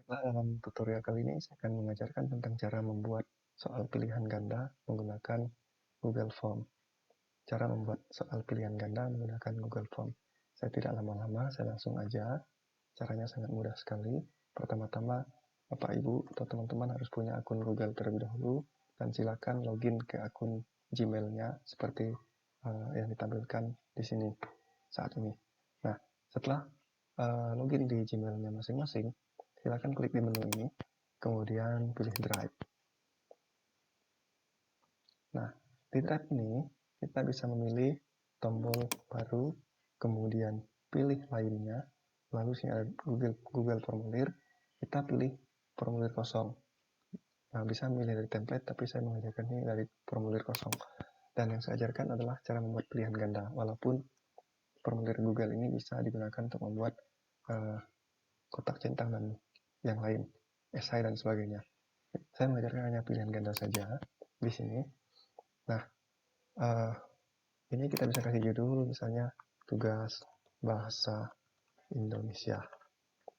Dalam tutorial kali ini saya akan mengajarkan tentang cara membuat soal pilihan ganda menggunakan Google Form. Cara membuat soal pilihan ganda menggunakan Google Form. Saya tidak lama-lama, saya langsung aja. Caranya sangat mudah sekali. Pertama-tama, Bapak Ibu atau teman-teman harus punya akun Google terlebih dahulu dan silakan login ke akun Gmail-nya seperti yang ditampilkan di sini saat ini. Nah, setelah login di Gmail-nya masing-masing, silakan klik di menu ini, kemudian pilih Drive. Nah, di Drive ini kita bisa memilih tombol baru, kemudian pilih lainnya, lalu sini ada Google Formulir, kita pilih formulir kosong. Nah, bisa memilih dari template, tapi saya mengajarkan ini dari formulir kosong. Dan yang saya ajarkan adalah cara membuat pilihan ganda, walaupun formulir Google ini bisa digunakan untuk membuat kotak centang dan yang lain, esai dan sebagainya. Saya mengajarkan hanya pilihan ganda saja di sini. Nah, ini kita bisa kasih judul, misalnya tugas bahasa Indonesia.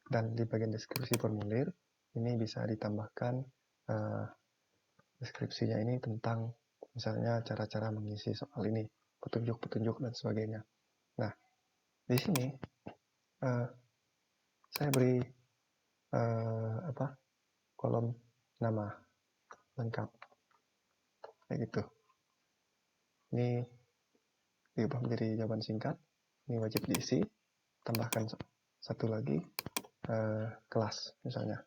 Dan di bagian deskripsi formulir, ini bisa ditambahkan deskripsinya ini tentang misalnya cara-cara mengisi soal ini, petunjuk-petunjuk dan sebagainya. Nah, di sini saya beri kolom nama lengkap kayak gitu. Ini diubah menjadi jawaban singkat. Ini wajib diisi. Tambahkan satu lagi kelas misalnya.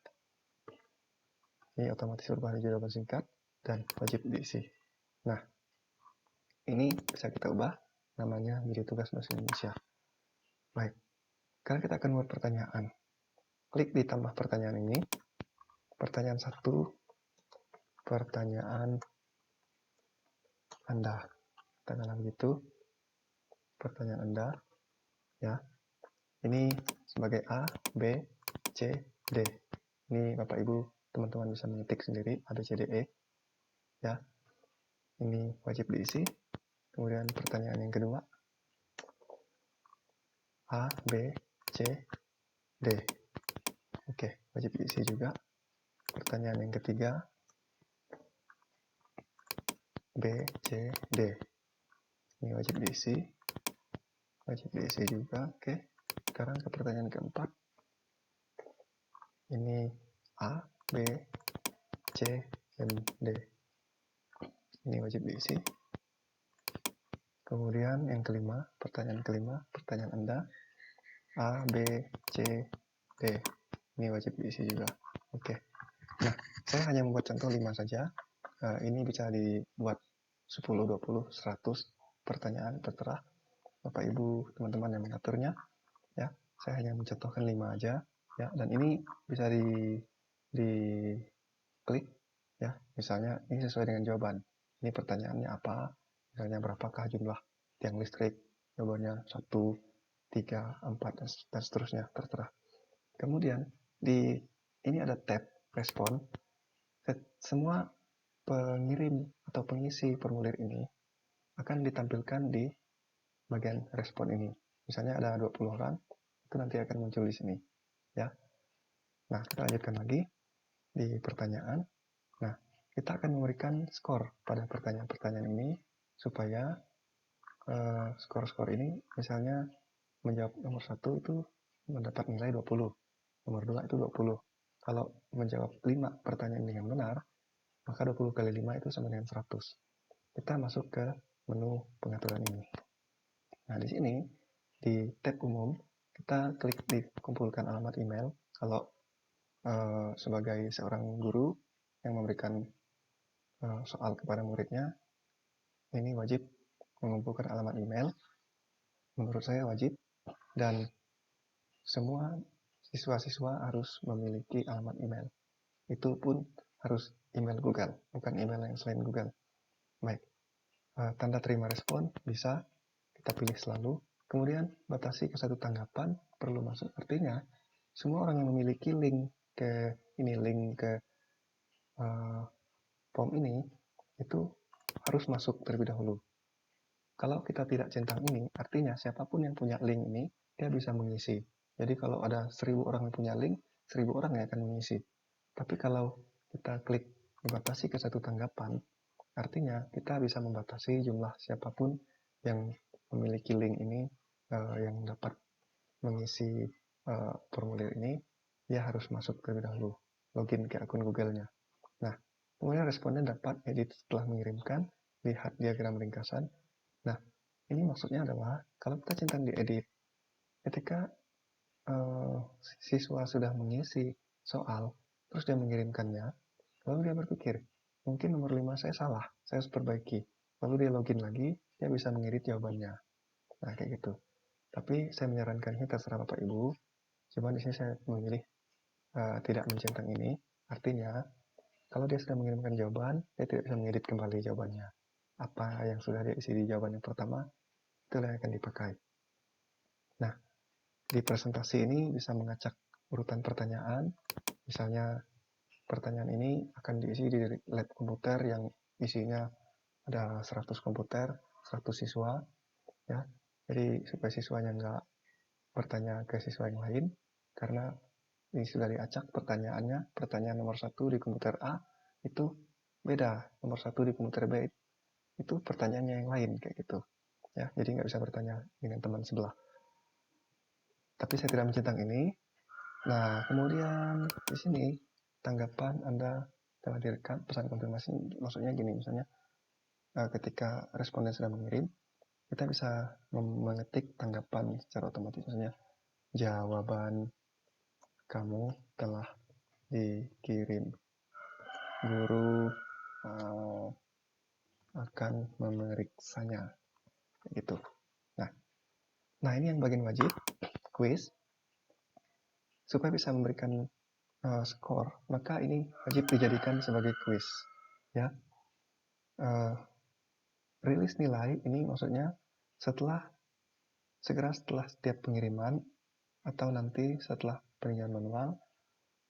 Ini otomatis berubah menjadi jawaban singkat dan wajib diisi. Nah, ini bisa kita ubah namanya menjadi tugas bahasa Indonesia. Baik, sekarang kita akan membuat pertanyaan. Klik di tambah pertanyaan ini. Pertanyaan 1, pertanyaan Anda. Katakanlah begitu. Pertanyaan Anda, ya. Ini sebagai A, B, C, D. Ini Bapak Ibu, teman-teman bisa mengetik sendiri A, B, C, D, E. Ya. Ini wajib diisi. Kemudian pertanyaan yang kedua, A, B, C, D. Oke, wajib diisi juga. Pertanyaan yang ketiga, B, C, D. Ini wajib diisi. Wajib diisi juga. Oke. Sekarang ke pertanyaan keempat. Ini A, B, C, dan D. Ini wajib diisi. Kemudian yang kelima, pertanyaan Anda. A, B, C, D. Ini wajib diisi juga. Oke. Nah, saya hanya membuat contoh 5 saja. Ini bisa dibuat 10, 20, 100 pertanyaan, terserah Bapak Ibu, teman-teman yang mengaturnya. Ya, saya hanya mencontohkan 5 aja. Ya, dan ini bisa diklik. Ya, misalnya ini sesuai dengan jawaban. Ini pertanyaannya apa? Misalnya berapakah jumlah tiang listrik? Jawabannya 1, 3, 4, dan seterusnya, terserah. Kemudian ini ada tab respon. Semua pengirim atau pengisi formulir ini akan ditampilkan di bagian respon ini. Misalnya ada 20 orang, itu nanti akan muncul di sini. Ya. Nah, kita lanjutkan lagi di pertanyaan. Nah, kita akan memberikan skor pada pertanyaan-pertanyaan ini supaya skor-skor ini misalnya menjawab nomor 1 itu mendapat nilai 20, nomor 2 itu 20. Kalau menjawab 5 pertanyaan dengan benar, maka 20 kali 5 itu sama dengan 100. Kita masuk ke menu pengaturan ini. Nah, di sini, di tab umum, kita klik di kumpulkan alamat email. Kalau sebagai seorang guru yang memberikan soal kepada muridnya, ini wajib mengumpulkan alamat email. Menurut saya wajib, dan semua siswa-siswa harus memiliki alamat email. Itu pun harus email Google, bukan email yang selain Google. Baik, tanda terima respon bisa kita pilih selalu. Kemudian batasi ke 1 tanggapan perlu masuk. Artinya semua orang yang memiliki link ke form ini itu harus masuk terlebih dahulu. Kalau kita tidak centang ini, artinya siapapun yang punya link ini dia bisa mengisi. Jadi kalau ada 1000 orang yang punya link, 1000 orang yang akan mengisi. Tapi kalau kita klik membatasi ke satu tanggapan, artinya kita bisa membatasi jumlah siapapun yang memiliki link ini, yang dapat mengisi formulir ini, dia harus masuk terlebih dahulu, login ke akun Google-nya. Nah, kemudian responden dapat edit setelah mengirimkan, lihat diagram ringkasan. Nah, ini maksudnya adalah kalau kita centang di edit, ketika siswa sudah mengisi soal, terus dia mengirimkannya, lalu dia berpikir, mungkin nomor 5 saya salah, saya harus perbaiki. Lalu dia login lagi, dia bisa mengedit jawabannya. Nah, kayak gitu. Tapi saya menyarankan ini terserah Bapak Ibu. Cuma di sini saya memilih tidak mencentang ini. Artinya, kalau dia sudah mengirimkan jawaban, dia tidak bisa mengedit kembali jawabannya. Apa yang sudah diisi di jawaban yang pertama, itulah yang akan dipakai. Nah, di presentasi ini bisa mengacak urutan pertanyaan. Misalnya, pertanyaan ini akan diisi di lab komputer yang isinya ada 100 komputer, 100 siswa. Ya. Jadi, supaya siswanya nggak bertanya ke siswa yang lain, karena ini sudah diacak pertanyaannya. Pertanyaan nomor 1 di komputer A itu beda. Nomor 1 di komputer B itu pertanyaannya yang lain, kayak gitu. Ya, jadi nggak bisa bertanya dengan teman sebelah. Tapi saya tidak mencentang ini. Nah, kemudian di sini tanggapan Anda telah direkam, pesan konfirmasi. Maksudnya gini, misalnya ketika responden sudah mengirim, kita bisa mengetik tanggapan secara otomatis. Misalnya, jawaban kamu telah dikirim. Guru akan memeriksanya. Gitu. Nah, ini yang bagian wajib, quiz. Supaya bisa memberikan skor, maka ini wajib dijadikan sebagai quiz. Ya, rilis nilai ini maksudnya segera setelah setiap pengiriman atau nanti setelah peninjauan manual.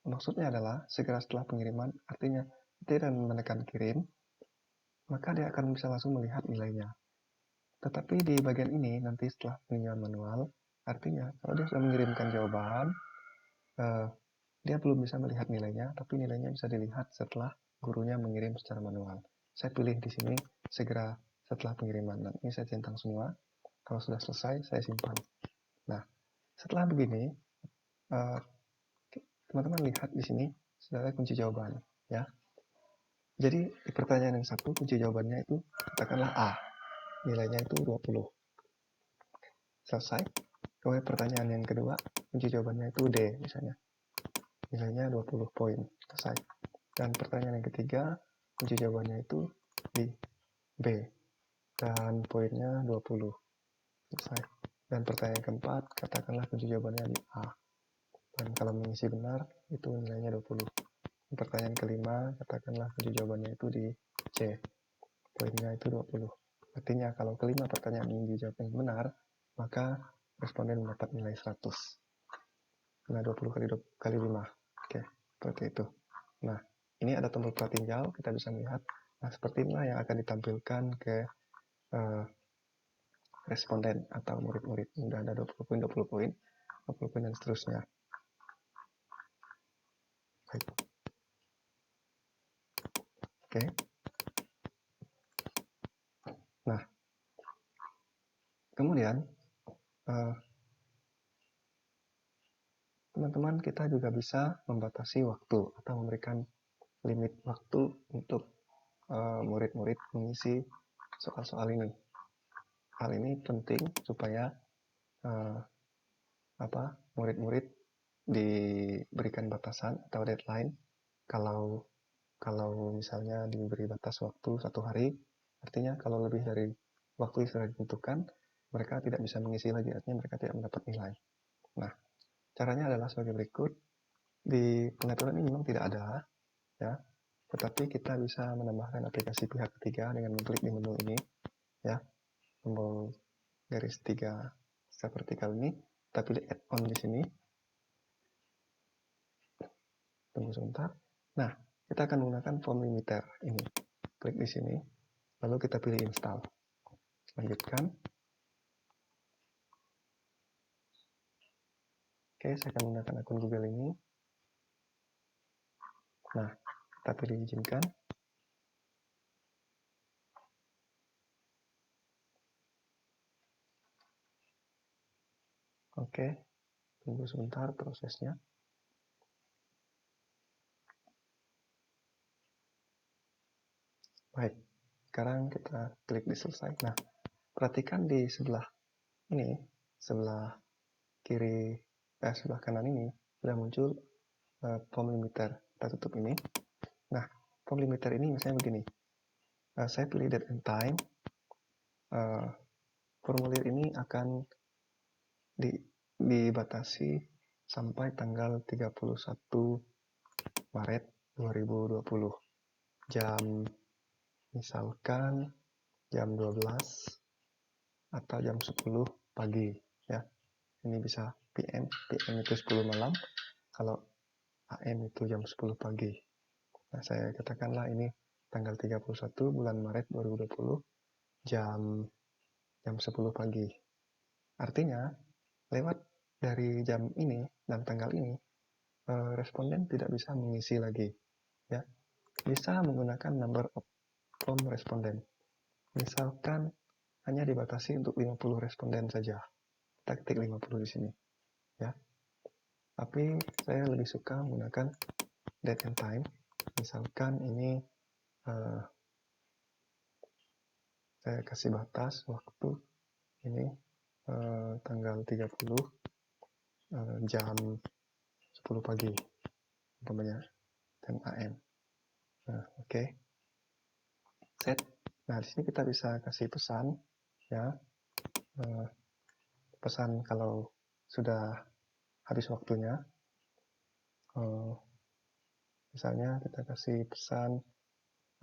Maksudnya adalah segera setelah pengiriman, artinya dia menekan kirim, maka dia akan bisa langsung melihat nilainya. Tetapi di bagian ini nanti setelah peninjauan manual, artinya kalau dia sudah mengirimkan jawaban, dia belum bisa melihat nilainya, tapi nilainya bisa dilihat setelah gurunya mengirim secara manual. Saya pilih di sini segera setelah pengiriman. Dan ini saya centang semua. Kalau sudah selesai, saya simpan. Nah, setelah begini, teman-teman lihat di sini sudah ada kunci jawaban. Ya. Jadi di pertanyaan yang satu, kunci jawabannya itu katakanlah A. Nilainya itu 20. Selesai. Kemudian pertanyaan yang kedua, kunci jawabannya itu D misalnya. Nilainya 20 poin. Selesai. Dan pertanyaan yang ketiga, kunci jawabannya itu di B. Dan poinnya 20. Selesai. Dan pertanyaan keempat, katakanlah kunci jawabannya di A. Dan kalau mengisi benar, itu nilainya 20. Pertanyaan kelima, katakanlah kunci jawabannya itu di C. Poinnya itu 20. Artinya kalau kelima pertanyaan ini dijawab yang benar, maka responden mendapat nilai 100. Nah, 20 kali 5. Oke, seperti itu. Nah, ini ada tombol pratinjau, kita bisa melihat. Nah, seperti inilah yang akan ditampilkan ke responden atau murid-murid. Sudah ada 20 poin, 20 poin, 20 poin, dan seterusnya. Baik. Oke. Nah, kemudian teman-teman kita juga bisa membatasi waktu atau memberikan limit waktu untuk murid-murid mengisi soal-soal ini. Hal ini penting supaya murid-murid diberikan batasan atau deadline. Kalau misalnya diberi batas waktu 1 hari, artinya kalau lebih dari waktu yang sudah ditentukan, mereka tidak bisa mengisi lagi, artinya mereka tidak mendapat nilai. Nah, caranya adalah sebagai berikut. Di pengaturan ini memang tidak ada, ya, tetapi kita bisa menambahkan aplikasi pihak ketiga dengan mengklik di menu ini, ya, tombol garis 3 secara vertikal ini, kita pilih add-on di sini. Tunggu sebentar. Nah, kita akan menggunakan form limiter ini. Klik di sini, lalu kita pilih install. Lanjutkan. Oke, saya akan menggunakan akun Google ini. Nah, kita pilih izinkan. Oke, tunggu sebentar prosesnya. Baik, sekarang kita klik di selesai. Nah, perhatikan di sebelah ini, sebelah kiri, sebelah kanan ini, sudah muncul form limiter. Kita tutup ini. Nah, form limiter ini misalnya begini. Saya pilih date and time. Formulir ini akan dibatasi sampai tanggal 31 Maret 2020. Misalkan jam 12 atau jam 10 pagi. Ya, ini bisa PM itu 10 malam. Kalau AM itu jam 10 pagi. Nah, saya katakanlah ini tanggal 31 bulan Maret 2020 jam 10 pagi. Artinya, lewat dari jam ini dan tanggal ini, responden tidak bisa mengisi lagi. Ya, bisa menggunakan number of form responden. Misalkan hanya dibatasi untuk 50 responden saja. Kita ketik 50 di sini. Ya. Tapi saya lebih suka menggunakan date and time. Misalkan ini saya kasih batas waktu ini tanggal 30 jam 10 pagi umpamanya 10 AM. Nah, oke. Set. Nah, di sini kita bisa kasih pesan ya. Pesan kalau sudah habis waktunya. Misalnya kita kasih pesan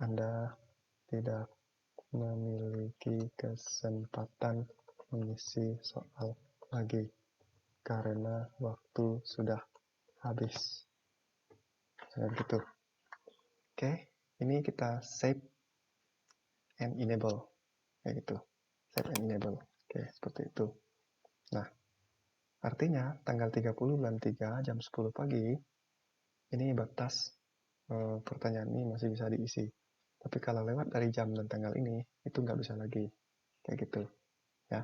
Anda tidak memiliki kesempatan mengisi soal lagi karena waktu sudah habis. Misalnya begitu. Oke, ini kita save and enable. Kayak gitu. Save and enable. Oke, seperti itu. Nah, artinya tanggal 30 bulan 3 jam 10 pagi ini batas pertanyaan ini masih bisa diisi. Tapi kalau lewat dari jam dan tanggal ini, itu nggak bisa lagi. Kayak gitu. Ya.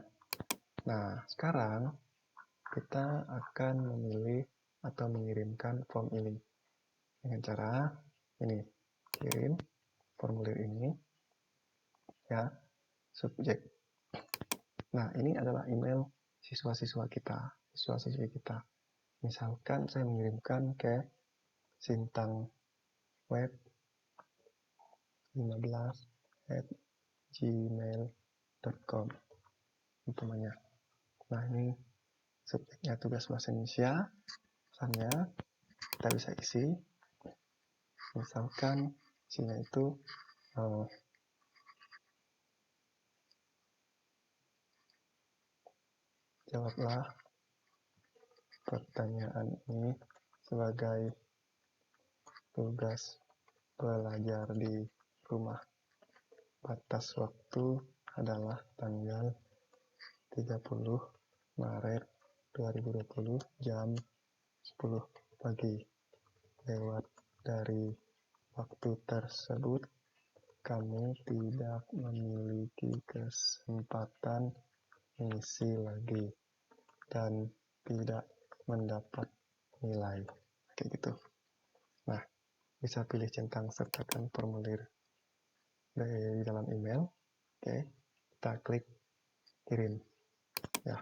Nah, sekarang kita akan memilih atau mengirimkan form ini. Dengan cara ini. Kirim formulir ini. Ya. Subjek. Nah, ini adalah email siswa-siswa kita. Siswa-siswi kita. Misalkan saya mengirimkan ke Sintang Web 15@gmail.com umpamanya. Nah, ini subjeknya tugas bahasa Indonesia. Pesannya kita bisa isi. Misalkan isinya itu jawablah pertanyaan ini sebagai tugas belajar di rumah. Batas waktu adalah tanggal 30 Maret 2020 jam 10 pagi. Lewat dari waktu tersebut, kamu tidak memiliki kesempatan mengisi lagi dan tidak mendapat nilai. Kayak gitu. Nah, bisa pilih centang sertakan formulir di dalam email. Oke, kita klik kirim. Ya,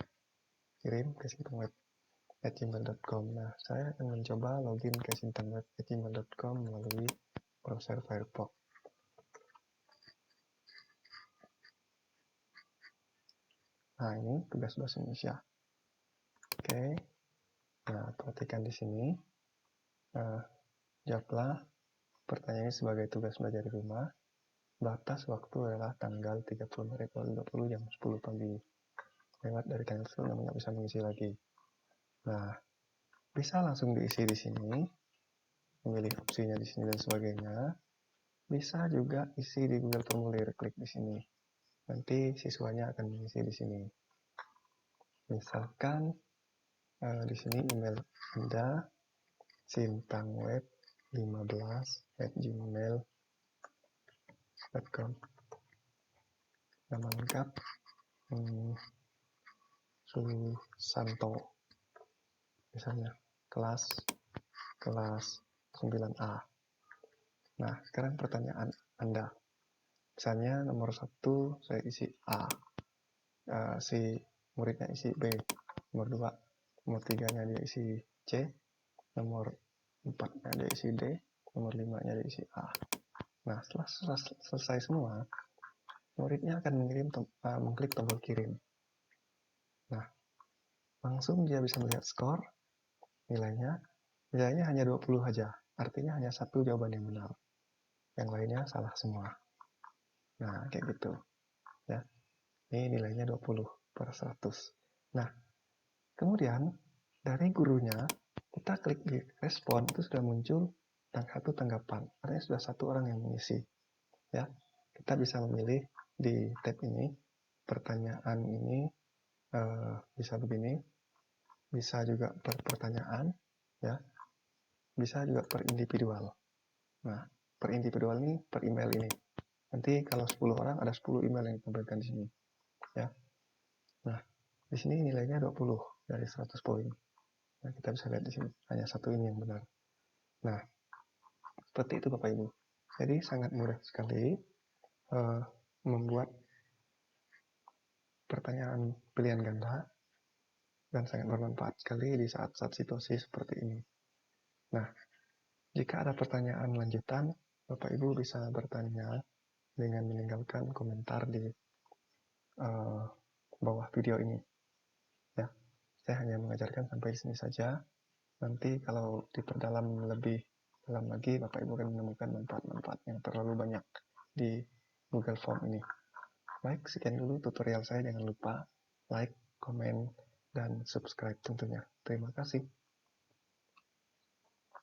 kirim ke sintangweb@gmail.com. Nah, saya akan mencoba login ke sintangweb@gmail.com melalui browser Firefox. Nah, ini tugas bahasa Indonesia. Oke. Nah, perhatikan di sini. Jawablah pertanyaannya sebagai tugas belajar di rumah. Batas waktu adalah tanggal 30 Maret 2020 jam 10 pagi. Lewat dari tanggal tersebut namun nggak bisa mengisi lagi. Nah, bisa langsung diisi di sini, memilih opsinya di sini dan sebagainya. Bisa juga isi di Google Formulir, klik di sini. Nanti siswanya akan mengisi di sini. Misalkan di sini email Anda sintangweb 15@gmail.com. Nama lengkap Susanto, misalnya kelas 9A. Nah, sekarang pertanyaan Anda. Misalnya nomor 1 saya isi A, si muridnya isi B, nomor 2, nomor 3-nya dia isi C, nomor 4-nya dia isi D, nomor 5-nya dia isi A. Nah, setelah selesai semua, muridnya akan mengklik tombol kirim. Nah, langsung dia bisa melihat skor, nilainya hanya 20 aja, artinya hanya satu jawaban yang benar. Yang lainnya salah semua. Nah, kayak gitu. Ya. Ini nilainya 20 per 100. Nah, kemudian dari gurunya, kita klik di respon, itu sudah muncul satu tanggapan. Artinya sudah satu orang yang mengisi. Ya. Kita bisa memilih di tab ini, pertanyaan ini bisa begini, bisa juga per pertanyaan, ya, bisa juga per individual. Nah, per individual ini per email ini. Nanti kalau 10 orang ada 10 email yang ditampilkan di sini, ya. Nah, di sini nilainya 20 dari 100 poin. Nah, kita bisa lihat di sini hanya satu ini yang benar. Nah, seperti itu Bapak Ibu. Jadi sangat mudah sekali membuat pertanyaan pilihan ganda dan sangat bermanfaat sekali di saat-saat situasi seperti ini. Nah, jika ada pertanyaan lanjutan, Bapak Ibu bisa bertanya dengan meninggalkan komentar di bawah video ini. Ya, saya hanya mengajarkan sampai sini saja. Nanti kalau diperdalam lebih dalam lagi, Bapak Ibu akan menemukan manfaat-manfaat yang terlalu banyak di Google Form ini. Baik, sekian dulu tutorial saya. Jangan lupa like, komen, dan subscribe tentunya. Terima kasih.